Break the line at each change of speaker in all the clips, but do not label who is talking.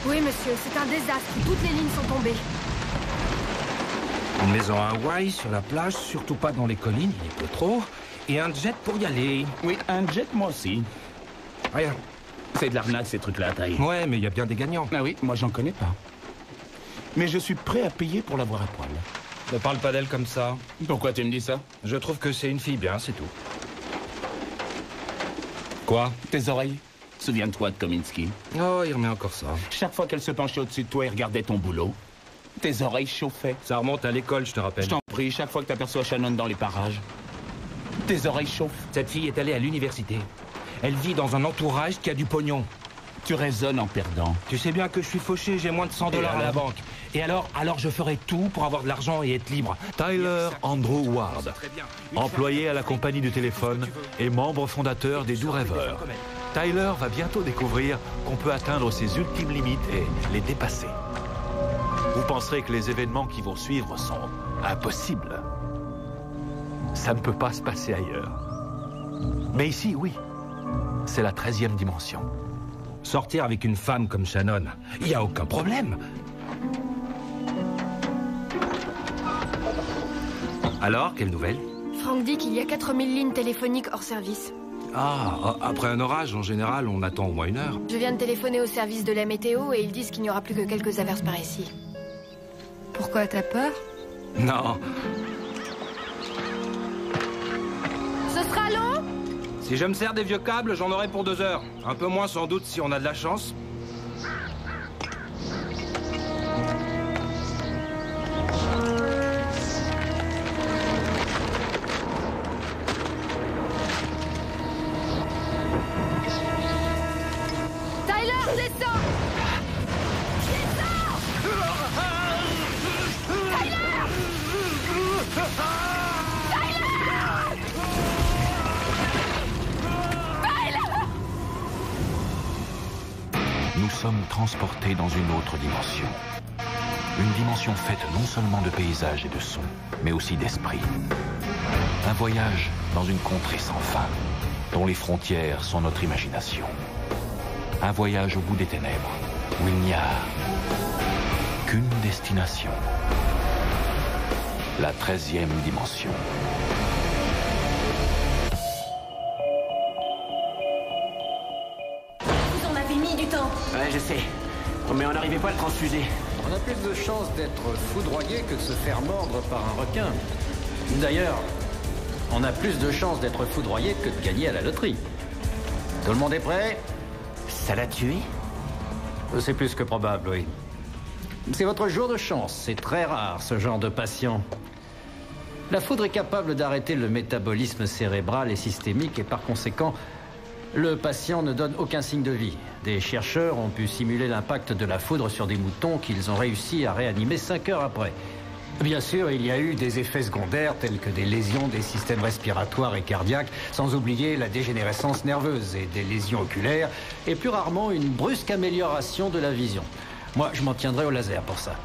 Oui, monsieur, c'est un désastre. Toutes les lignes sont tombées.
Une maison à Hawaï, sur la plage, surtout pas dans les collines, il pleut trop. Et un jet pour y aller.
Oui, un jet, moi aussi.
Rien.
C'est de l'arnaque, ces trucs-là, taille.
Ouais, mais il y a bien des gagnants.
Ah oui, moi j'en connais pas. Mais je suis prêt à payer pour l'avoir à poil.
Ne parle pas d'elle comme ça.
Pourquoi tu me dis ça?
Je trouve que c'est une fille bien, c'est tout. Quoi?
Tes oreilles. Souviens-toi de Kominsky.
Oh, il remet encore ça.
Chaque fois qu'elle se penchait au-dessus de toi et regardait ton boulot, tes oreilles chauffaient.
Ça remonte à l'école, je te rappelle.
Je t'en prie, chaque fois que t'aperçois Shannon dans les parages, tes oreilles chauffent.
Cette fille est allée à l'université. Elle vit dans un entourage qui a du pognon.
Tu raisonnes en perdant.
Tu sais bien que je suis fauché, j'ai moins de $100 à la banque. Et alors je ferai tout pour avoir de l'argent et être libre.
Tyler Andrew Ward, employé à la compagnie du téléphone et membre fondateur des Doux Rêveurs. Tyler va bientôt découvrir qu'on peut atteindre ses ultimes limites et les dépasser. Vous penserez que les événements qui vont suivre sont impossibles. Ça ne peut pas se passer ailleurs. Mais ici, oui. C'est la 13e dimension.
Sortir avec une femme comme Shannon, il n'y a aucun problème. Alors, quelle nouvelle?
Franck dit qu'il y a 4000 lignes téléphoniques hors service.
Ah, après un orage, en général, on attend au moins 1 heure.
Je viens de téléphoner au service de la météo et ils disent qu'il n'y aura plus que quelques averses par ici. Pourquoi, t'as peur?
Non.
Ce sera long?
Si je me sers des vieux câbles, j'en aurai pour 2 heures. Un peu moins sans doute si on a de la chance.
Tyler, descends! Descends! Tyler!
Nous sommes transportés dans une autre dimension. Une dimension faite non seulement de paysages et de sons, mais aussi d'esprit. Un voyage dans une contrée sans fin, dont les frontières sont notre imagination. Un voyage au bout des ténèbres, où il n'y a qu'une destination. La 13e dimension.
Vous en avez mis du temps.
Ouais, je sais. Mais on n'arrivait pas à le transfuser.
On a plus de chances d'être foudroyé que de se faire mordre par un requin. D'ailleurs, on a plus de chances d'être foudroyé que de gagner à la loterie. Tout le monde est prêt?
Ça l'a tué?
C'est plus que probable, oui. C'est votre jour de chance. C'est très rare, ce genre de patient. La foudre est capable d'arrêter le métabolisme cérébral et systémique et par conséquent, le patient ne donne aucun signe de vie. Des chercheurs ont pu simuler l'impact de la foudre sur des moutons qu'ils ont réussi à réanimer 5 heures après. Bien sûr, il y a eu des effets secondaires tels que des lésions des systèmes respiratoires et cardiaques, sans oublier la dégénérescence nerveuse et des lésions oculaires, et plus rarement une brusque amélioration de la vision. Moi, je m'en tiendrai au laser pour ça.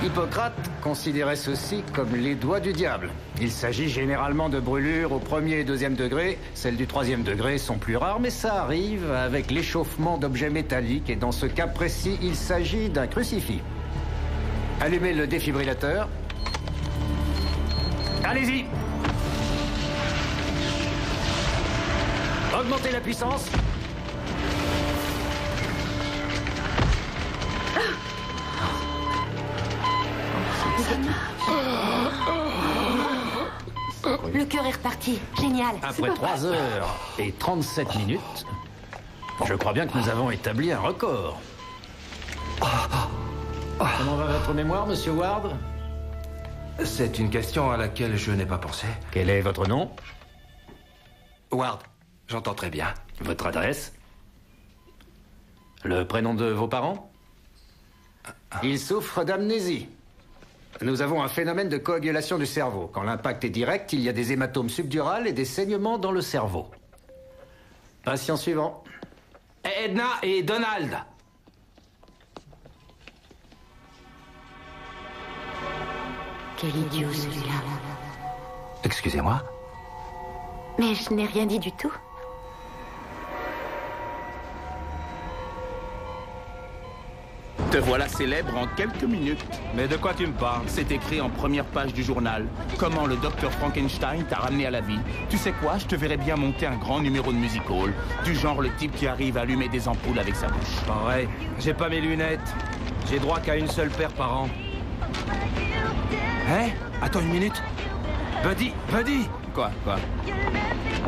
Hippocrate considérait ceci comme les doigts du diable. Il s'agit généralement de brûlures au 1er et 2e degré. Celles du 3e degré sont plus rares, mais ça arrive avec l'échauffement d'objets métalliques. Et dans ce cas précis, il s'agit d'un crucifix. Allumez le défibrillateur. Allez-y! Augmentez la puissance.
Le cœur est reparti. Génial.
Après 3 heures et 37 minutes, je crois bien que nous avons établi un record. Comment va votre mémoire, monsieur Ward?
C'est une question à laquelle je n'ai pas pensé.
Quel est votre nom?
Ward, j'entends très bien.
Votre adresse? Le prénom de vos parents? Il souffre d'amnésie. Nous avons un phénomène de coagulation du cerveau. Quand l'impact est direct, il y a des hématomes subdurales et des saignements dans le cerveau. Patient suivant.
Edna et Donald.
Quel idiot celui-là.
Excusez-moi.
Mais je n'ai rien dit du tout.
Te voilà célèbre en quelques minutes.
Mais de quoi tu me parles?
C'est écrit en première page du journal. Comment le docteur Frankenstein t'a ramené à la vie. Tu sais quoi, je te verrais bien monter un grand numéro de music hall. Du genre le type qui arrive à allumer des ampoules avec sa bouche.
Pas vrai, j'ai pas mes lunettes. J'ai droit qu'à une seule paire par an. Hein? Attends une minute. Buddy!
Quoi?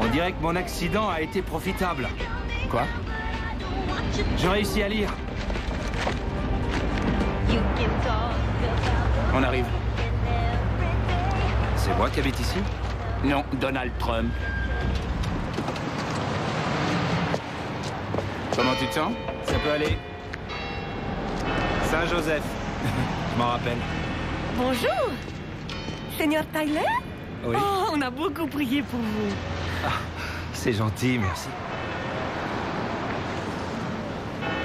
On dirait que mon accident a été profitable.
Quoi?
J'ai réussi à lire.
On arrive.
C'est moi qui habite ici?
Non, Donald Trump. Comment tu te sens?
Ça peut aller. Saint-Joseph. Je m'en rappelle.
Bonjour, Seigneur Tyler.
Oui.
Oh, on a beaucoup prié pour vous.
C'est gentil, merci.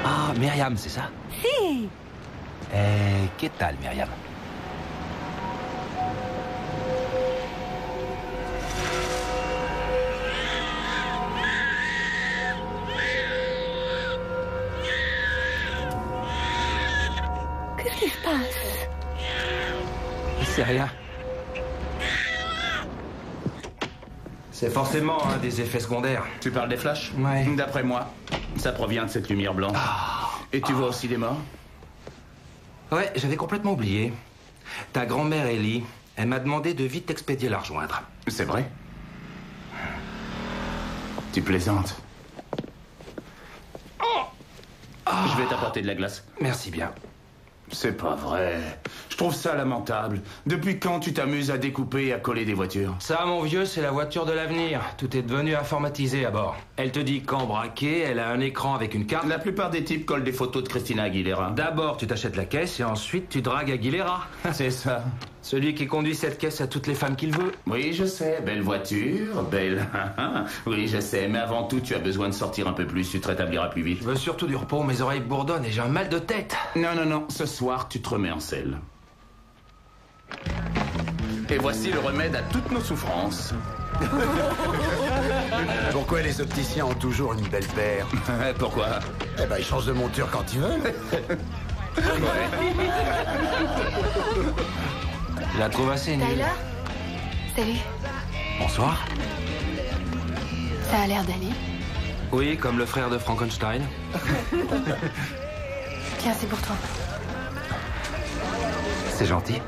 Ah, Myriam, c'est ça?
Si.
Qu'est-ce tal, Myriam?
Qu'est-ce qui se passe?
C'est rien. C'est forcément des effets secondaires.
Tu parles des flashs?
Ouais.
D'après moi, ça provient de cette lumière blanche. Et tu vois aussi des morts?
Ouais, j'avais complètement oublié. Ta grand-mère Ellie, elle m'a demandé de vite t'expédier la rejoindre.
C'est vrai? Tu plaisantes. Je vais t'apporter de la glace.
Merci bien.
C'est pas vrai. Je trouve ça lamentable. Depuis quand tu t'amuses à découper et à coller des voitures?
Ça, mon vieux, c'est la voiture de l'avenir. Tout est devenu informatisé à bord. Elle te dit quand braquer, elle a un écran avec une carte.
La plupart des types collent des photos de Christina Aguilera.
D'abord, tu t'achètes la caisse et ensuite, tu dragues Aguilera.
C'est ça.
Celui qui conduit cette caisse à toutes les femmes qu'il veut.
Oui, je sais. Belle voiture, belle... Oui, je sais. Mais avant tout, tu as besoin de sortir un peu plus. Tu te rétabliras plus vite.
Je veux surtout du repos, mes oreilles bourdonnent et j'ai un mal de tête.
Non. Ce soir, tu te remets en selle. Et voici le remède à toutes nos souffrances.
Pourquoi les opticiens ont toujours une belle paire?
Pourquoi?
Eh ben, ils changent de monture quand ils veulent.
Je la trouve assez nulle.
Tyler? Salut.
Bonsoir.
Ça a l'air d'aller.
Oui, comme le frère de Frankenstein.
Tiens, c'est pour toi.
C'est gentil.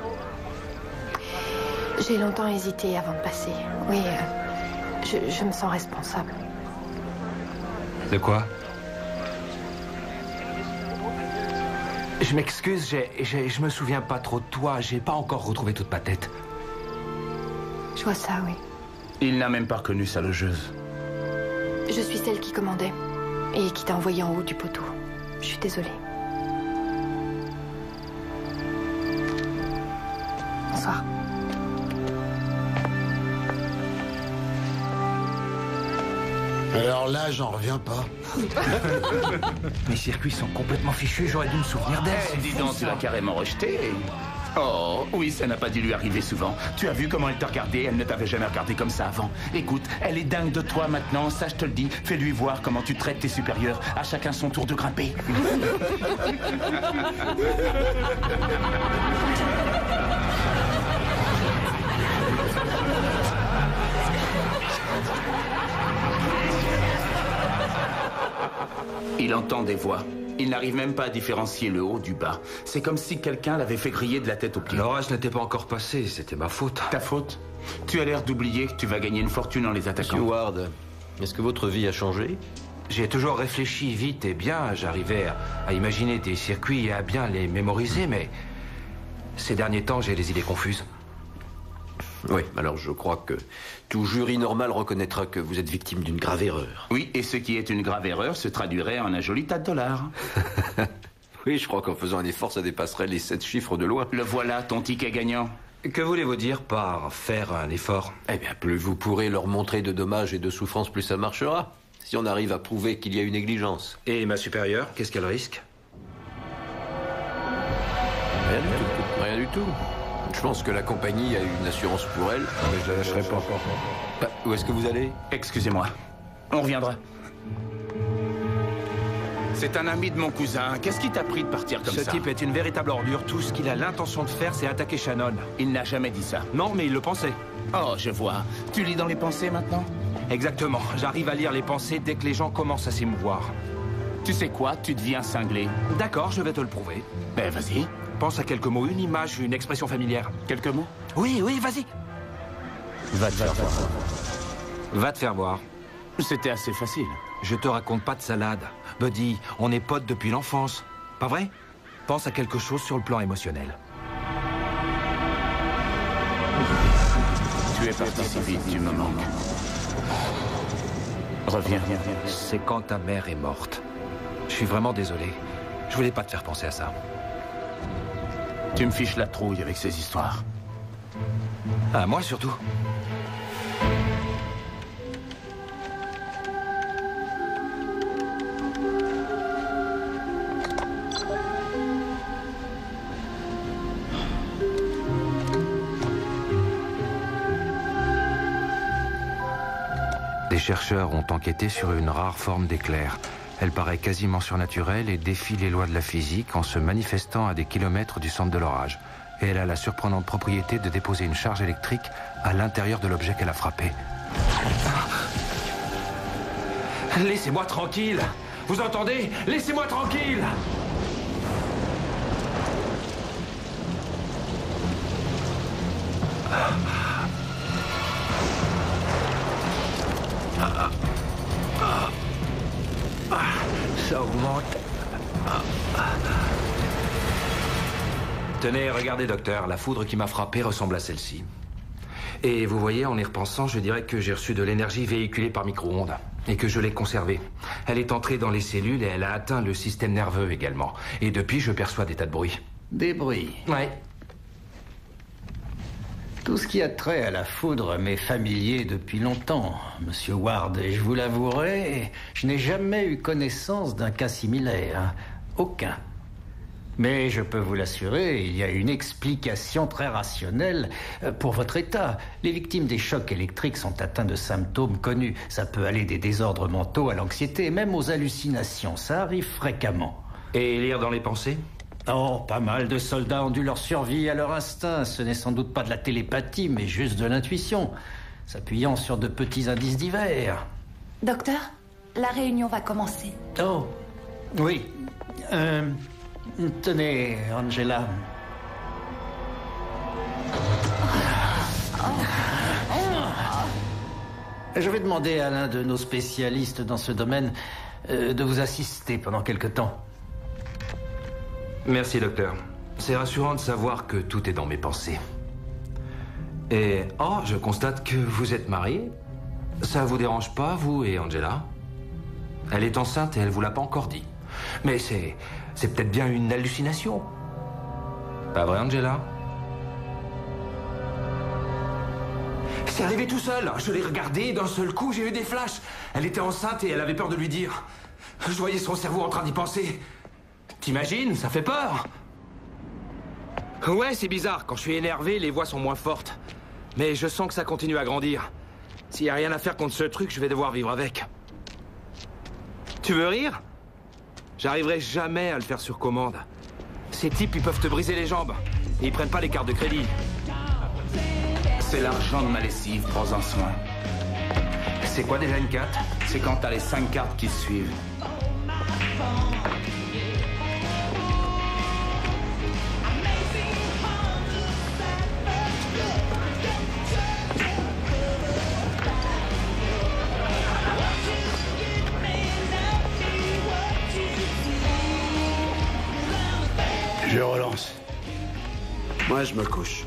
J'ai longtemps hésité avant de passer. Oui, je me sens responsable.
De quoi? Je m'excuse, je me souviens pas trop de toi. J'ai pas encore retrouvé toute ma tête.
Je vois ça, oui.
Il n'a même pas reconnu sa logeuse.
Je suis celle qui commandait et qui t'a envoyé en haut du poteau. Je suis désolée. Bonsoir.
Alors là, j'en reviens pas.
Mes circuits sont complètement fichus, j'aurais dû me souvenir d'elle.
Eh, dis donc, tu l'as carrément rejeté. Oh, oui, ça n'a pas dû lui arriver souvent. Tu as vu comment elle t'a regardé? Elle ne t'avait jamais regardé comme ça avant. Écoute, elle est dingue de toi maintenant, ça je te le dis. Fais-lui voir comment tu traites tes supérieurs. À chacun son tour de grimper. Il entend des voix. Il n'arrive même pas à différencier le haut du bas. C'est comme si quelqu'un l'avait fait griller de la tête aux pieds.
L'orage n'était pas encore passé, c'était ma faute.
Ta faute? Tu as l'air d'oublier que tu vas gagner une fortune en les attaquant.
Monsieur Ward, est-ce que votre vie a changé?
J'ai toujours réfléchi vite et bien. J'arrivais à imaginer des circuits et à bien les mémoriser, mais ces derniers temps, j'ai les idées confuses.
Oui, alors je crois que tout jury normal reconnaîtra que vous êtes victime d'une grave erreur.
Oui, et ce qui est une grave erreur se traduirait en un joli tas de dollars.
Oui, je crois qu'en faisant un effort, ça dépasserait les 7 chiffres de loin.
Le voilà, ton ticket gagnant.
Que voulez-vous dire par faire un effort?
Eh bien, plus vous pourrez leur montrer de dommages et de souffrances, plus ça marchera. Si on arrive à prouver qu'il y a eu négligence.
Et ma supérieure, qu'est-ce qu'elle risque?
Rien du tout. Rien du tout. Je pense que la compagnie a une assurance pour elle.
Mais je la lâcherai pas.
Où est-ce que vous allez?
Excusez-moi. On reviendra. C'est un ami de mon cousin. Qu'est-ce qui t'a pris de partir comme ça?
Ce type est une véritable ordure. Tout ce qu'il a l'intention de faire, c'est attaquer Shannon.
Il n'a jamais dit ça.
Non, mais il le pensait.
Oh, je vois. Tu lis dans les pensées maintenant?
Exactement. J'arrive à lire les pensées dès que les gens commencent à s'émouvoir.
Tu sais quoi? Tu deviens cinglé.
D'accord, je vais te le prouver.
Ben, vas-y.
Pense à quelques mots, une image, une expression familière.
Quelques mots?
Oui, vas-y.
Va te faire voir.
Va te faire voir.
C'était assez facile.
Je te raconte pas de salade. Buddy, on est potes depuis l'enfance. Pas vrai? Pense à quelque chose sur le plan émotionnel.
Tu es parti si vite, tu me manques. Reviens.
C'est quand ta mère est morte. Je suis vraiment désolé. Je voulais pas te faire penser à ça.
Tu me fiches la trouille avec ces histoires.
Ah, moi surtout. Des chercheurs ont enquêté sur une rare forme d'éclair. Elle paraît quasiment surnaturelle et défie les lois de la physique en se manifestant à des kilomètres du centre de l'orage. Et elle a la surprenante propriété de déposer une charge électrique à l'intérieur de l'objet qu'elle a frappé. Laissez-moi tranquille! Vous entendez? Laissez-moi tranquille! Ça augmente. Tenez, regardez, docteur. La foudre qui m'a frappé ressemble à celle-ci. Et vous voyez, en y repensant, je dirais que j'ai reçu de l'énergie véhiculée par micro-ondes. Et que je l'ai conservée. Elle est entrée dans les cellules et elle a atteint le système nerveux également. Et depuis, je perçois des tas de bruits.
Des bruits?
Ouais.
Tout ce qui a trait à la foudre m'est familier depuis longtemps, Monsieur Ward, et je vous l'avouerai, je n'ai jamais eu connaissance d'un cas similaire. Aucun. Mais je peux vous l'assurer, il y a une explication très rationnelle pour votre état. Les victimes des chocs électriques sont atteintes de symptômes connus. Ça peut aller des désordres mentaux à l'anxiété, même aux hallucinations. Ça arrive fréquemment.
Et lire dans les pensées ?
Oh, pas mal de soldats ont dû leur survie à leur instinct. Ce n'est sans doute pas de la télépathie, mais juste de l'intuition, s'appuyant sur de petits indices divers.
Docteur, la réunion va commencer.
Oh, oui. Tenez, Angela. Je vais demander à l'un de nos spécialistes dans ce domaine de vous assister pendant quelque temps.
Merci, docteur. C'est rassurant de savoir que tout est dans mes pensées. Et, je constate que vous êtes mariés. Ça vous dérange pas, vous et Angela? Elle est enceinte et elle vous l'a pas encore dit. Mais c'est peut-être bien une hallucination. Pas vrai, Angela? C'est arrivé tout seul. Je l'ai regardée et d'un seul coup, j'ai eu des flashs. Elle était enceinte et elle avait peur de lui dire. Je voyais son cerveau en train d'y penser. T'imagines? Ça fait peur. Ouais, c'est bizarre. Quand je suis énervé, les voix sont moins fortes. Mais je sens que ça continue à grandir. S'il n'y a rien à faire contre ce truc, je vais devoir vivre avec. Tu veux rire? J'arriverai jamais à le faire sur commande. Ces types, ils peuvent te briser les jambes. Et ils prennent pas les cartes de crédit.
C'est l'argent de ma lessive, prends-en soin.
C'est quoi déjà une carte?
C'est quand t'as les 5 cartes qui se suivent.
Je relance. Moi, je me couche.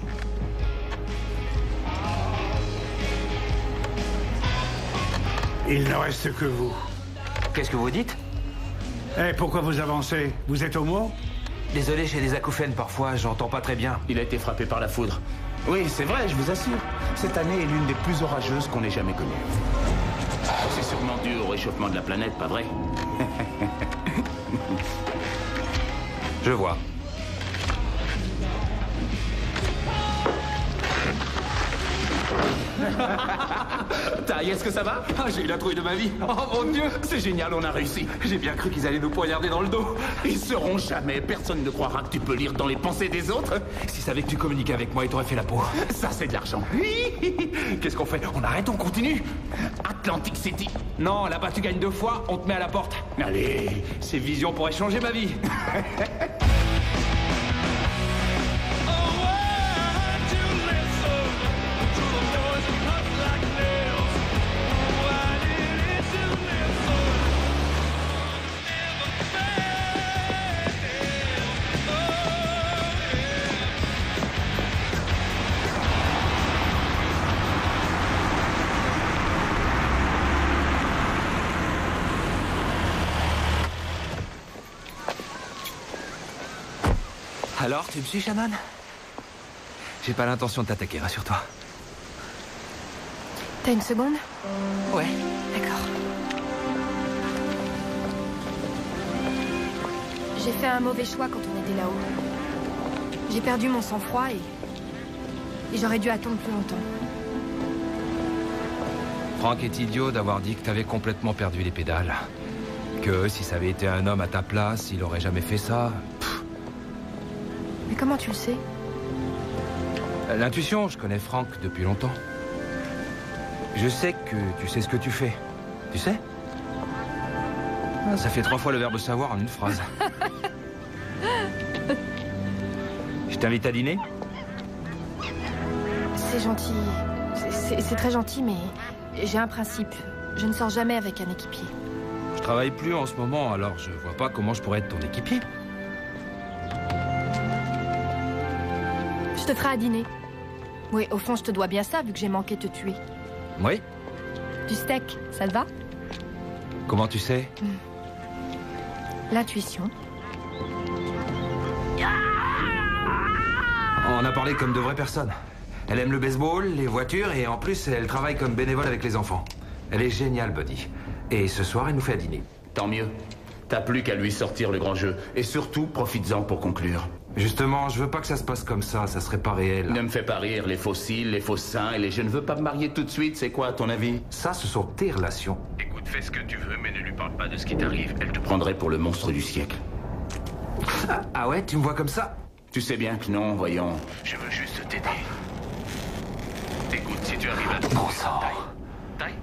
Il ne reste que vous.
Qu'est-ce que vous dites?
Pourquoi vous avancez? Vous êtes au mot?
Désolé, j'ai des acouphènes parfois, j'entends pas très bien.
Il a été frappé par la foudre. Oui, c'est vrai, je vous assure. Cette année est l'une des plus orageuses qu'on ait jamais connues. C'est sûrement dû au réchauffement de la planète, pas vrai?
Je vois.
Taille, est-ce que ça va?
Ah, j'ai eu la trouille de ma vie. Oh mon Dieu.
C'est génial, on a réussi.
J'ai bien cru qu'ils allaient nous poignarder dans le dos.
Ils sauront jamais. Personne ne croira que tu peux lire dans les pensées des autres.
S'ils savaient que tu communiquais avec moi, ils t'auraient fait la peau.
Ça, c'est de l'argent.
Qu'est-ce qu'on fait? On arrête, on continue?
Atlantic City.
Non, là-bas tu gagnes 2 fois, on te met à la porte.
Allez.
Ces visions pourraient changer ma vie. Alors, tu me suis, Shannon? J'ai pas l'intention de t'attaquer, rassure-toi.
T'as une seconde?
Ouais.
D'accord. J'ai fait un mauvais choix quand on était là-haut. J'ai perdu mon sang-froid et j'aurais dû attendre plus longtemps.
Frank est idiot d'avoir dit que t'avais complètement perdu les pédales. Que si ça avait été un homme à ta place, il aurait jamais fait ça.
Mais comment tu le sais?
L'intuition, je connais Frank depuis longtemps. Je sais que tu sais ce que tu fais. Tu sais? Ça fait 3 fois le verbe savoir en une phrase. Je t'invite à dîner?
C'est gentil. C'est très gentil, mais j'ai un principe. Je ne sors jamais avec un équipier.
Je travaille plus en ce moment, alors je vois pas comment je pourrais être ton équipier.
Je te ferai à dîner. Oui, au fond, je te dois bien ça, vu que j'ai manqué de te tuer.
Oui?
Du steak, ça te va?
Comment tu sais?
L'intuition.
On a parlé comme de vraies personnes. Elle aime le baseball, les voitures, et en plus, elle travaille comme bénévole avec les enfants. Elle est géniale, Buddy. Et ce soir, elle nous fait à dîner.
Tant mieux. T'as plus qu'à lui sortir le grand jeu. Et surtout, profites-en pour conclure.
Justement, je veux pas que ça se passe comme ça serait pas réel.
Ne me fais pas rire, les fossiles, les faux seins et les je ne veux pas me marier tout de suite, c'est quoi à ton avis?
Ça, ce sont tes relations.
Écoute, fais ce que tu veux, mais ne lui parle pas de ce qui t'arrive. Elle te prendrait pour le monstre du siècle.
Ah ouais, tu me vois comme ça?
Tu sais bien que non, voyons. Je veux juste t'aider. Écoute, si tu arrives à...
Bon sang.
Taille.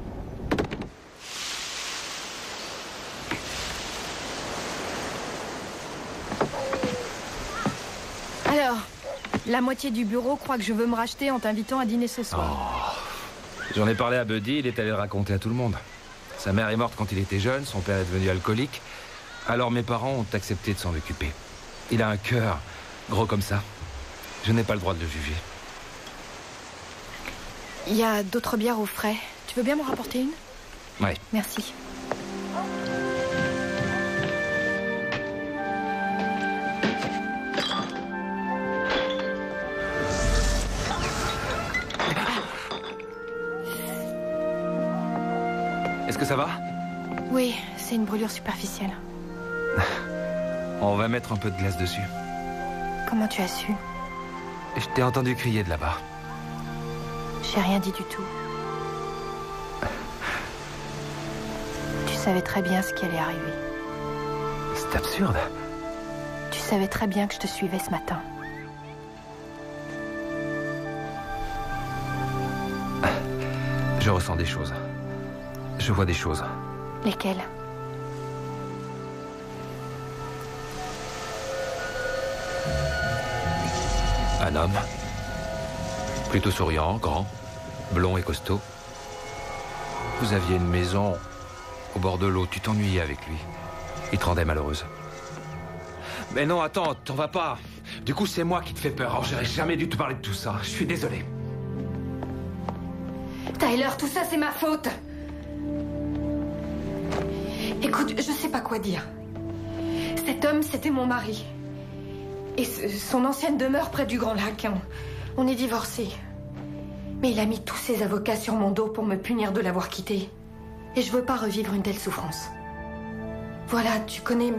Alors, la moitié du bureau croit que je veux me racheter en t'invitant à dîner ce soir.
Oh. J'en ai parlé à Buddy, il est allé le raconter à tout le monde. Sa mère est morte quand il était jeune, son père est devenu alcoolique. Alors mes parents ont accepté de s'en occuper. Il a un cœur gros comme ça. Je n'ai pas le droit de le juger.
Il y a d'autres bières au frais. Tu veux bien m'en rapporter une?
Ouais.
Merci.
Est-ce que ça va?
Oui, c'est une brûlure superficielle.
On va mettre un peu de glace dessus.
Comment tu as su?
Je t'ai entendu crier de là-bas.
J'ai rien dit du tout. Tu savais très bien ce qui allait arriver.
C'est absurde.
Tu savais très bien que je te suivais ce matin.
Je ressens des choses. Je vois des choses.
Lesquelles?
Un homme. Plutôt souriant, grand, blond et costaud. Vous aviez une maison au bord de l'eau. Tu t'ennuyais avec lui. Il te rendait malheureuse. Mais non, attends, t'en vas pas. Du coup, c'est moi qui te fais peur. Alors, j'aurais jamais dû te parler de tout ça. Je suis désolé.
Tyler, tout ça, c'est ma faute. Écoute, je sais pas quoi dire. Cet homme, c'était mon mari. Et son ancienne demeure près du Grand Lac. On est divorcés. Mais il a mis tous ses avocats sur mon dos pour me punir de l'avoir quitté. Et je veux pas revivre une telle souffrance. Voilà, tu connais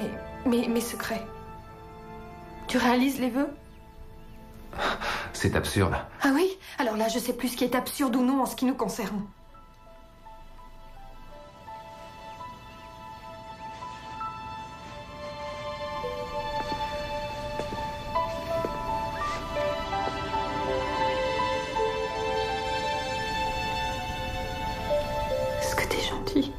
mes secrets. Tu réalises les vœux?
C'est absurde.
Ah oui? Alors là, je sais plus ce qui est absurde ou non en ce qui nous concerne. Est-ce que t'es gentil?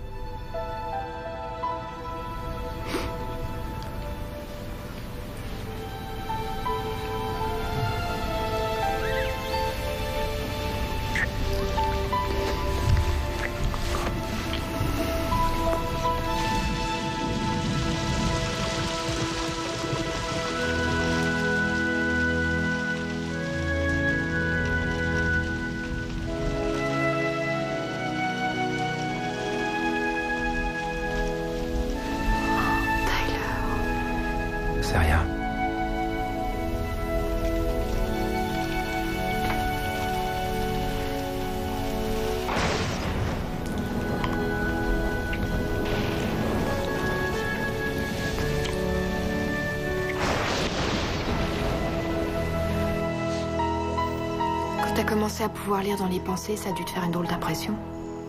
C'est rien.
Quand t'as commencé à pouvoir lire dans les pensées, ça a dû te faire une drôle d'impression.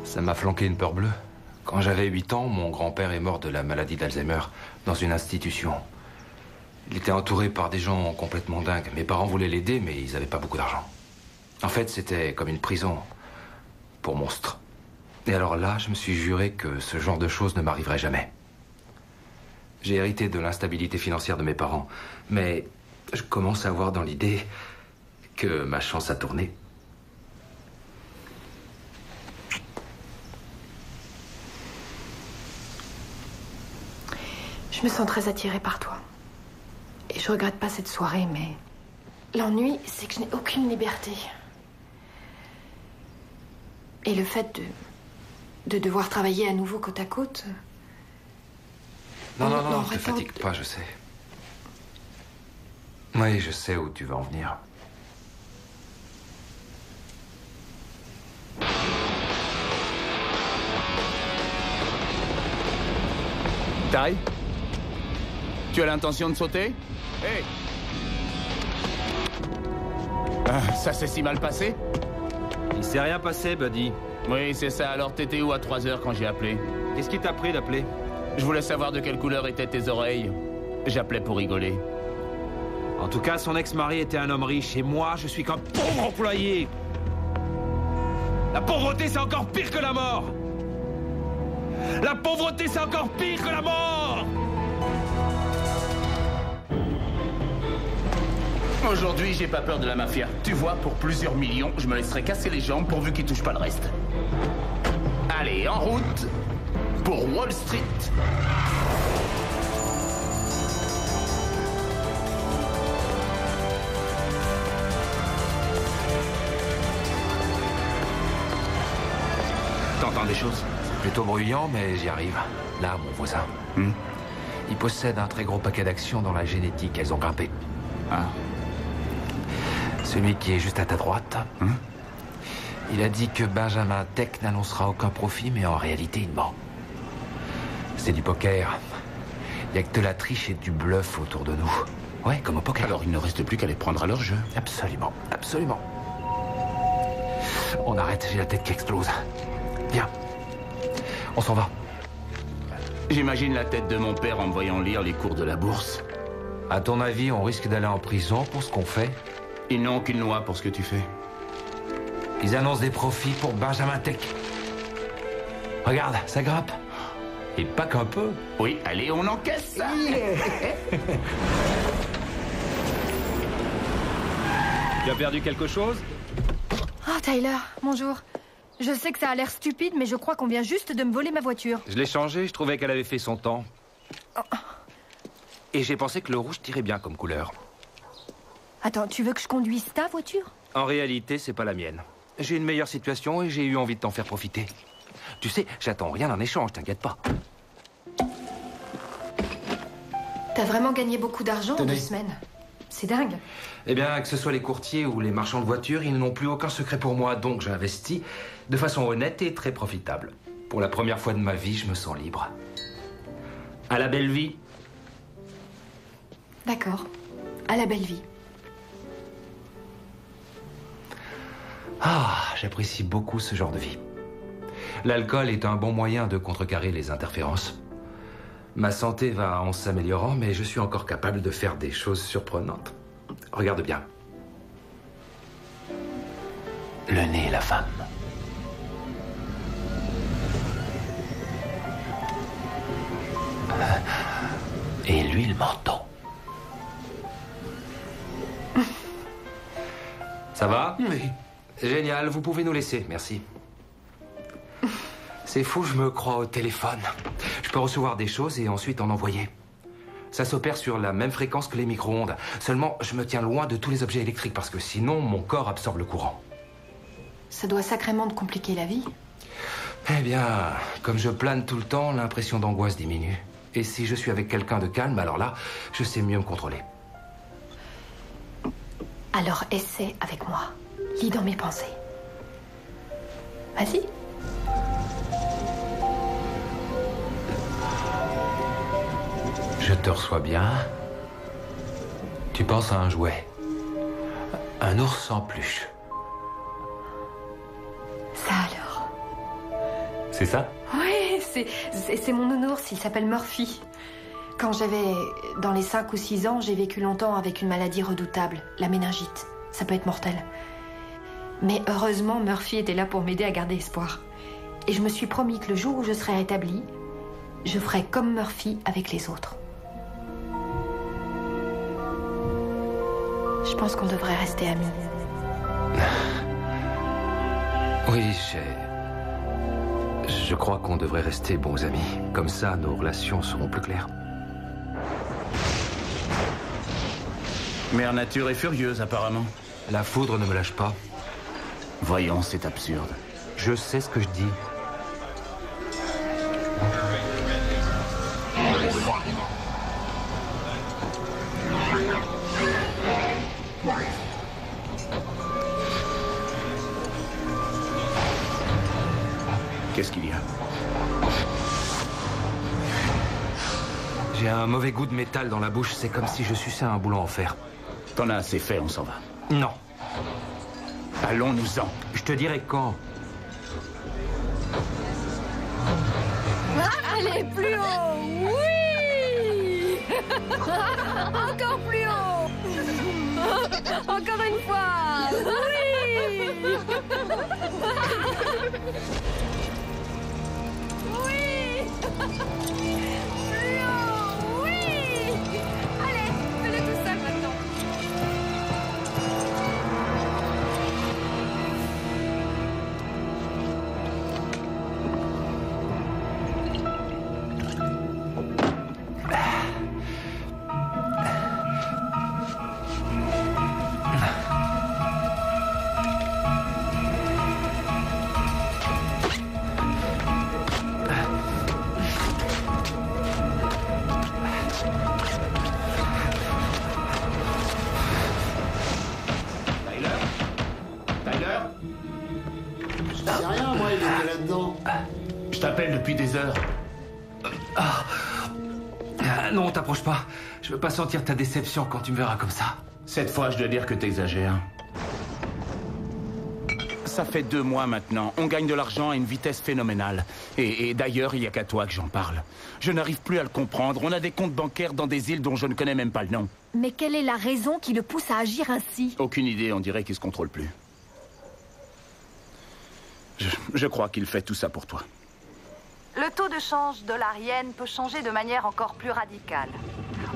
Ça m'a flanqué une peur bleue. Quand j'avais 8 ans, mon grand-père est mort de la maladie d'Alzheimer dans une institution. Il était entouré par des gens complètement dingues. Mes parents voulaient l'aider, mais ils n'avaient pas beaucoup d'argent. En fait, c'était comme une prison pour monstres. Et alors là, je me suis juré que ce genre de choses ne m'arriverait jamais. J'ai hérité de l'instabilité financière de mes parents, mais je commence à avoir dans l'idée que ma chance a tourné.
Je me sens très attirée par toi. Et je regrette pas cette soirée, mais... L'ennui, c'est que je n'ai aucune liberté. Et le fait de devoir travailler à nouveau côte à côte...
Non, ne te fatigue pas, je sais. Oui, je sais où tu vas en venir.
Ty? Tu as l'intention de sauter? Hé! Ça s'est si mal passé?
Il s'est rien passé, Buddy.
Oui, c'est ça. Alors t'étais où à 3 heures quand j'ai appelé?
Qu'est-ce qui t'a pris d'appeler?
Je voulais savoir de quelle couleur étaient tes oreilles. J'appelais pour rigoler.
En tout cas, son ex-mari était un homme riche et moi, je suis qu'un pauvre employé. La pauvreté, c'est encore pire que la mort. La pauvreté, c'est encore pire que la mort.
Aujourd'hui, j'ai pas peur de la mafia. Tu vois, pour plusieurs millions, je me laisserai casser les jambes pourvu qu'ils touchent pas le reste. Allez, en route pour Wall Street.
T'entends des choses? Plutôt bruyant, mais j'y arrive. Là, mon voisin. Il possède un très gros paquet d'actions dans la génétique. Elles ont grimpé.
Ah.
Celui qui est juste à ta droite. Il a dit que Benjamin Tech n'annoncera aucun profit, mais en réalité, il ment. C'est du poker. Il n'y a que de la triche et du bluff autour de nous. Ouais, comme au poker.
Alors il ne reste plus qu'à les prendre à leur jeu.
Absolument, absolument. On arrête, j'ai la tête qui explose. Viens. On s'en va.
J'imagine la tête de mon père en me voyant lire les cours de la bourse.
À ton avis, on risque d'aller en prison pour ce qu'on fait?
Ils n'ont aucune loi pour ce que tu fais.
Ils annoncent des profits pour Benjamin Tech. Regarde, ça grimpe. Et pas qu'un peu.
Oui, allez, on encaisse ça.
Tu as perdu quelque chose?
Oh, Tyler, bonjour. Je sais que ça a l'air stupide, mais je crois qu'on vient juste de me voler ma voiture.
Je l'ai changée, je trouvais qu'elle avait fait son temps. Et j'ai pensé que le rouge tirait bien comme couleur.
Attends, tu veux que je conduise ta voiture?
En réalité, c'est pas la mienne. J'ai une meilleure situation et j'ai eu envie de t'en faire profiter. Tu sais, j'attends rien en échange, t'inquiète pas.
T'as vraiment gagné beaucoup d'argent en 2 semaines. C'est dingue.
Eh bien, que ce soit les courtiers ou les marchands de voitures, ils n'ont plus aucun secret pour moi, donc j'ai investi de façon honnête et très profitable. Pour la première fois de ma vie, je me sens libre. À la belle vie.
D'accord. À la belle vie.
Ah, j'apprécie beaucoup ce genre de vie. L'alcool est un bon moyen de contrecarrer les interférences. Ma santé va en s'améliorant, mais je suis encore capable de faire des choses surprenantes. Regarde bien. Le nez et la femme. Et lui, le menton. Ça va?
Oui.
Génial, vous pouvez nous laisser, merci. C'est fou, je me crois au téléphone. Je peux recevoir des choses et ensuite en envoyer. Ça s'opère sur la même fréquence que les micro-ondes. Seulement, je me tiens loin de tous les objets électriques parce que sinon, mon corps absorbe le courant.
Ça doit sacrément te compliquer la vie.
Eh bien, comme je plane tout le temps, l'impression d'angoisse diminue. Et si je suis avec quelqu'un de calme, alors là, je sais mieux me contrôler.
Alors essaie avec moi. Lis dans mes pensées. Vas-y.
Je te reçois bien. Tu penses à un jouet. Un ours en peluche.
Ça alors?
C'est ça?
Oui, c'est mon nounours, il s'appelle Murphy. Quand j'avais dans les 5 ou 6 ans, j'ai vécu longtemps avec une maladie redoutable, la méningite. Ça peut être mortel. Mais heureusement, Murphy était là pour m'aider à garder espoir. Et je me suis promis que le jour où je serai rétablie, je ferai comme Murphy avec les autres. Je pense qu'on devrait rester amis.
Oui, je crois qu'on devrait rester bons amis. Comme ça, nos relations seront plus claires.
Mère Nature est furieuse, apparemment.
La foudre ne me lâche pas.
Voyons, c'est absurde.
Je sais ce que je dis.
Qu'est-ce qu'il y a?
J'ai un mauvais goût de métal dans la bouche. C'est comme si je suçais un boulon en fer.
T'en as assez fait, on s'en va.
Non.
Allons-nous-en.
Je te dirai quand.
Allez, plus haut! Oui! Encore plus haut! Encore une fois! Oui! Oui! Plus haut! Oui! Allez, fais-le tout seul maintenant.
C'est rien, moi, il était là-dedans.
Je t'appelle depuis des heures.
Non, t'approche pas. Je veux pas sentir ta déception quand tu me verras comme ça.
Cette fois, je dois dire que t'exagères. Ça fait 2 mois maintenant. On gagne de l'argent à une vitesse phénoménale. Et d'ailleurs, il n'y a qu'à toi que j'en parle. Je n'arrive plus à le comprendre. On a des comptes bancaires dans des îles dont je ne connais même pas le nom.
Mais quelle est la raison qui le pousse à agir ainsi?
Aucune idée, on dirait qu'il se contrôle plus. Je crois qu'il fait tout ça pour toi.
Le taux de change dollar-yen peut changer de manière encore plus radicale.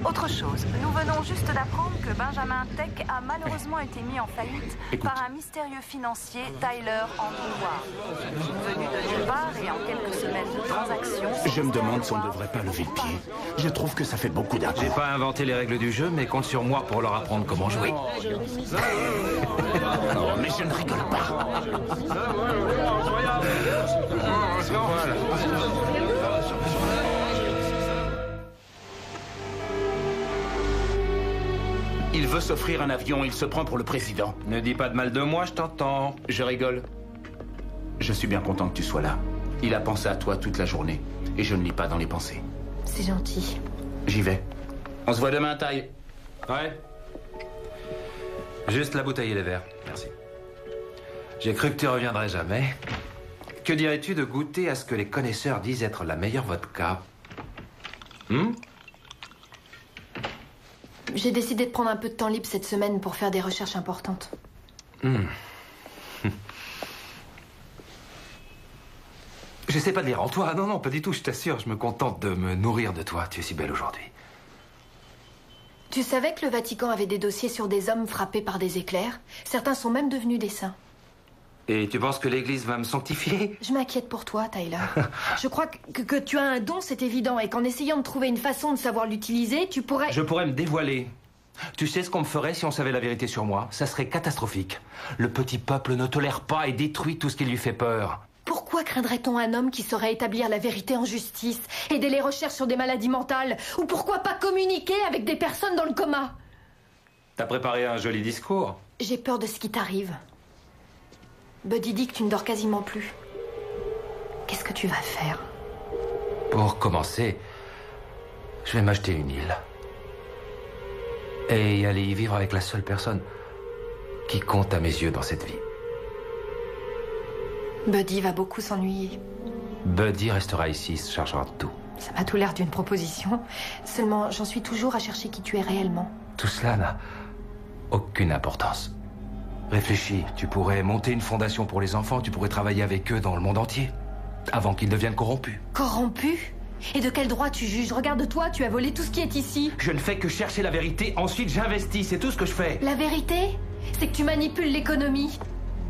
Autre chose, nous venons juste d'apprendre que Benjamin Tech a malheureusement été mis en faillite par un mystérieux financier, Tyler Andrew Ward. Venu de nulle part et en quelques semaines de transactions...
Je me demande si on ne devrait pas lever le pied. Je trouve que ça fait beaucoup d'impôts.
J'ai pas inventé les règles du jeu, mais compte sur moi pour leur apprendre comment jouer.
Mais je ne rigole pas. Il veut s'offrir un avion, il se prend pour le président.
Ne dis pas de mal de moi, je t'entends.
Je rigole. Je suis bien content que tu sois là. Il a pensé à toi toute la journée. Et je ne lis pas dans les pensées.
C'est gentil.
J'y vais. On se voit demain, Taille.
Ouais. Juste la bouteille et les verres. Merci. J'ai cru que tu reviendrais jamais. Que dirais-tu de goûter à ce que les connaisseurs disent être la meilleure vodka?
J'ai décidé de prendre un peu de temps libre cette semaine pour faire des recherches importantes.
J'essaie pas de lire en toi. Non, non, pas du tout, je t'assure. Je me contente de me nourrir de toi. Tu es si belle aujourd'hui.
Tu savais que le Vatican avait des dossiers sur des hommes frappés par des éclairs? Certains sont même devenus des saints.
Et tu penses que l'Église va me sanctifier?
Je m'inquiète pour toi, Tyler. Je crois que tu as un don, c'est évident, et qu'en essayant de trouver une façon de savoir l'utiliser, tu pourrais...
Je pourrais me dévoiler. Tu sais ce qu'on me ferait si on savait la vérité sur moi? Ça serait catastrophique. Le petit peuple ne tolère pas et détruit tout ce qui lui fait peur.
Pourquoi craindrait-on un homme qui saurait établir la vérité en justice, aider les recherches sur des maladies mentales, ou pourquoi pas communiquer avec des personnes dans le coma?
T'as préparé un joli discours.
J'ai peur de ce qui t'arrive. Buddy dit que tu ne dors quasiment plus. Qu'est-ce que tu vas faire?
Pour commencer, je vais m'acheter une île. Et aller y vivre avec la seule personne qui compte à mes yeux dans cette vie.
Buddy va beaucoup s'ennuyer.
Buddy restera ici, se chargera de tout.
Ça m'a tout l'air d'une proposition. Seulement, j'en suis toujours à chercher qui tu es réellement.
Tout cela n'a aucune importance. Réfléchis, tu pourrais monter une fondation pour les enfants, tu pourrais travailler avec eux dans le monde entier, avant qu'ils deviennent corrompus.
Corrompus? Et de quel droit tu juges? Regarde-toi, tu as volé tout ce qui est ici.
Je ne fais que chercher la vérité, ensuite j'investis, c'est tout ce que je fais.
La vérité? C'est que tu manipules l'économie.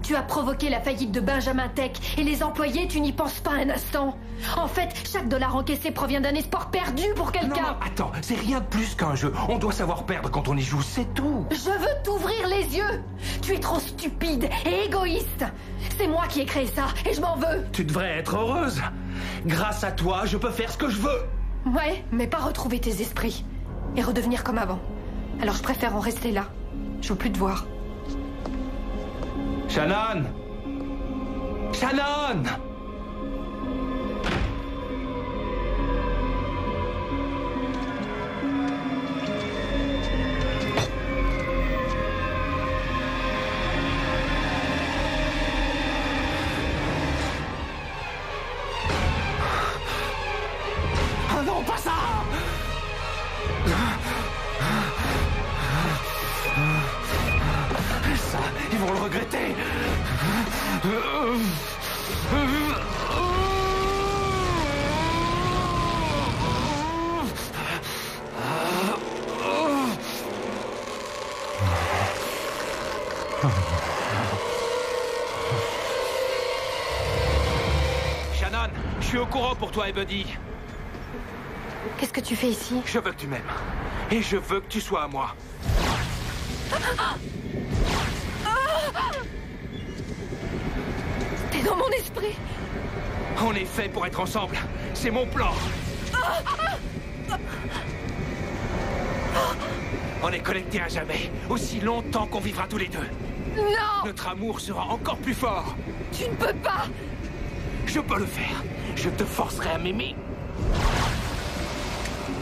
Tu as provoqué la faillite de Benjamin Tech, et les employés, tu n'y penses pas un instant. En fait, chaque dollar encaissé provient d'un espoir perdu pour quelqu'un.
Non, attends, c'est rien de plus qu'un jeu. On doit savoir perdre quand on y joue, c'est tout.
Je veux t'ouvrir les yeux. Tu es trop stupide et égoïste. C'est moi qui ai créé ça, et je m'en veux.
Tu devrais être heureuse. Grâce à toi, je peux faire ce que je veux.
Ouais, mais pas retrouver tes esprits. Et redevenir comme avant. Alors je préfère en rester là. Je veux plus te voir.
Shannon! Shannon!
Oh non, pas ça!
Ça, ils vont le regretter. Shannon, je suis au courant pour toi et Buddy.
Qu'est-ce que tu fais ici?
Je veux que tu m'aimes. Et je veux que tu sois à moi.
T'es dans mon esprit.
On est fait pour être ensemble. C'est mon plan. On est connectés à jamais. Aussi longtemps qu'on vivra tous les deux.
Non!
Notre amour sera encore plus fort.
Tu ne peux pas!
Je peux le faire. Je te forcerai à m'aimer.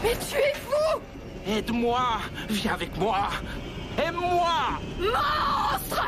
Mais tu es fou!
Aide-moi! Viens avec moi! Aime-moi!
Monstre!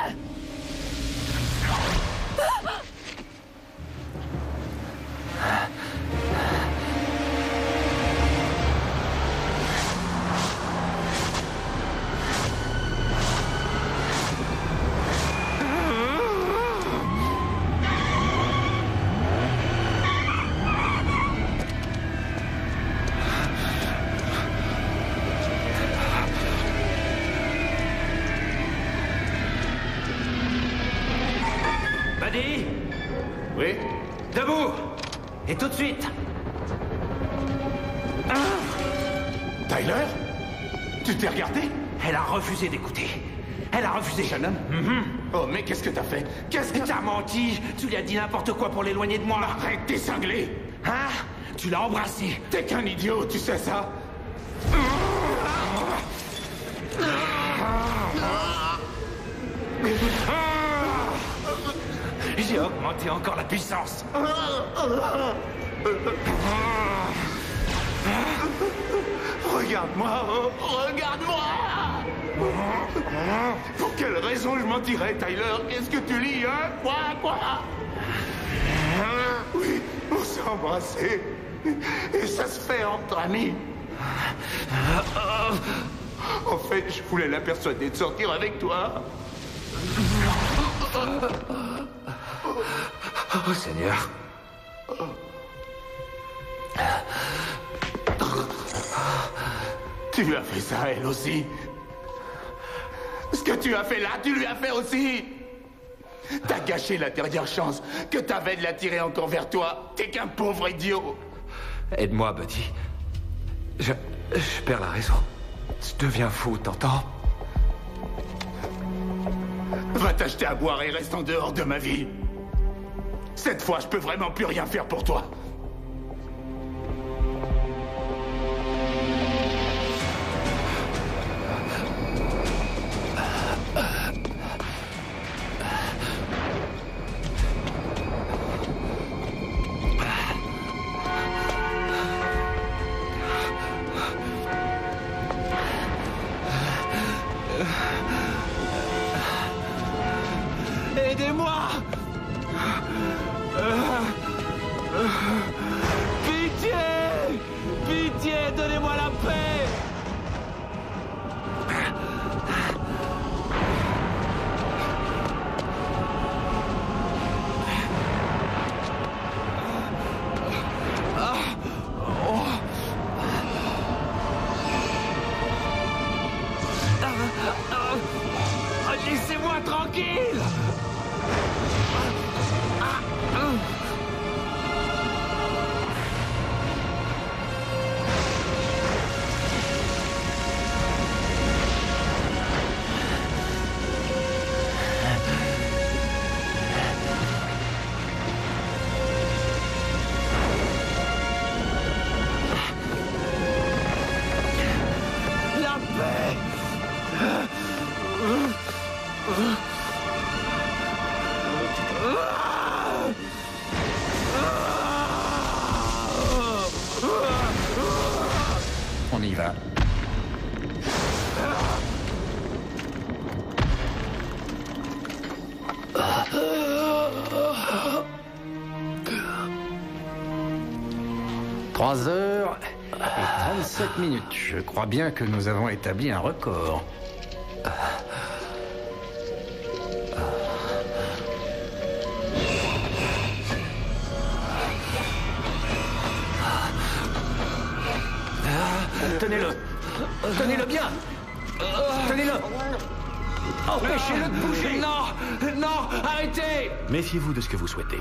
Buddy?
Oui?
Debout! Et tout de suite!
Tyler? Tu t'es regardé?
Elle a refusé d'écouter. Elle a refusé.
Shannon? Oh, mais qu'est-ce que t'as fait? Qu'est-ce que
T'as menti! Tu lui as dit n'importe quoi pour l'éloigner de moi!
Arrête, t'es cinglé!
Hein? Tu l'as embrassé!
T'es qu'un idiot, tu sais ça?
J'ai augmenté encore la puissance!
Regarde-moi! Regarde-moi! Pour quelle raison je mentirais, Tyler? Qu'est-ce que tu lis, hein? Quoi? Oui, on s'est embrassés. Et ça se fait entre amis. En fait, je voulais la persuader de sortir avec toi.
Oh, Seigneur.
Tu lui as fait ça, elle aussi. Ce que tu as fait là, tu lui as fait aussi. T'as gâché la dernière chance que t'avais de l'attirer encore vers toi. T'es qu'un pauvre idiot.
Aide-moi, Buddy. Je perds la raison. Je deviens fou, t'entends?
Va t'acheter à boire et reste en dehors de ma vie. Cette fois, je peux vraiment plus rien faire pour toi.
Aidez-moi! Pitié! Pitié, donnez-moi la paix! Laissez-moi tranquille! La paix!
On y va. « 3 heures et 37 minutes. Je crois bien que nous avons établi un record. Tenez-le. Tenez-le bien. Tenez-le. Empêchez-le de bouger.
Non, arrêtez!
Méfiez-vous de ce que vous souhaitez.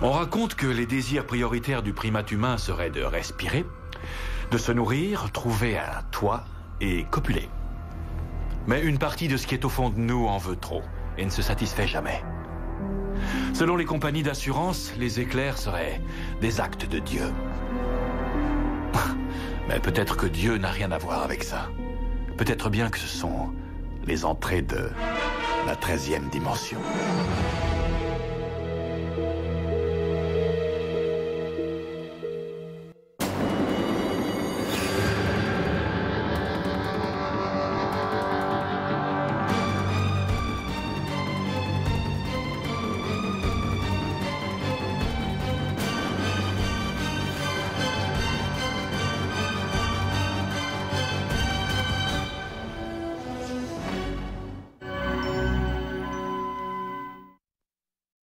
On raconte que les désirs prioritaires du primate humain seraient de respirer, de se nourrir, trouver un toit et copuler. Mais une partie de ce qui est au fond de nous en veut trop et ne se satisfait jamais. Selon les compagnies d'assurance, les éclairs seraient des actes de Dieu. Mais peut-être que Dieu n'a rien à voir avec ça. Peut-être bien que ce sont les entrées de la 13e dimension.